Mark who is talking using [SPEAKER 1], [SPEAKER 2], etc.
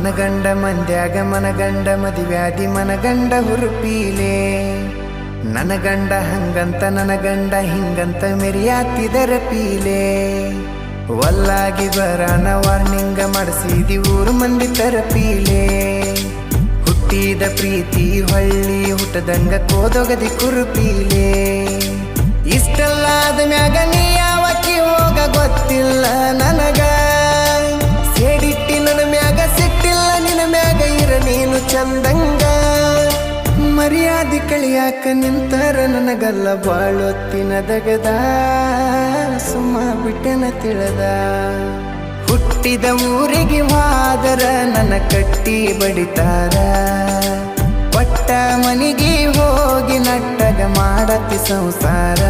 [SPEAKER 1] ಮನಗಂಡ ಮಂದ್ಯಾಗ ಮನಗಂಡ ಮದಿವ್ಯಾದಿ ಮನಗಂಡ ಹುರುಪೀಲೆ ನನ್ನ ಗಂಡ ಹಂಗಂತ ನನ್ನ ಗಂಡ ಹಿಂಗಂತ ಮೆರಿಯಾತಿದರ ಪೀಲೆ ವಲ್ಲಾಗಿ ಬರಾನ ವಾರ್ನಿಂಗ ಮಾಡಿಸಿದಿ ಊರು ಮಂದಿ ತರಪೀಲೆ ಹುಟ್ಟಿದ ಪ್ರೀತಿ ಹೊಳ್ಳಿ ಹುಟ್ಟದಂಗ ಕೋದೊಗದಿ ಕುರುಪೀಲೆ ಇಷ್ಟಲ್ಲಾದ ಮ್ಯಾಗ ನೀ ಯಾವಕ್ಕಿ ಹೋಗ ಗೊತ್ತಿಲ್ಲ ನನಗ ಸೇಡಿಟ್ಟಿ ನನ್ನ ಮ್ಯಾಗ ಸಿಟ್ಟಿಲ್ಲ ನಿನ್ನ ಮ್ಯಾಗ ಇರ ನೀನು ಚಂದಂಗ ಮರ್ಯಾದಿ ಕಳಿಯಾಕ ನಿಂತರ ನನಗಲ್ಲ ಬಾಳೊತ್ತಿನ ದಗದ ಸುಮ್ಮ ಬಿಟ್ಟೆನ ತಿಳಿದ ಹುಟ್ಟಿದ ಊರಿಗೆ ಹೋದರ ನನ್ನ ಕಟ್ಟಿ ಬಡಿತಾರ ಪಟ್ಟ ಮನಿಗೆ ಹೋಗಿ ನಟ್ಟಗ ಮಾಡತಿ ಸಂಸಾರ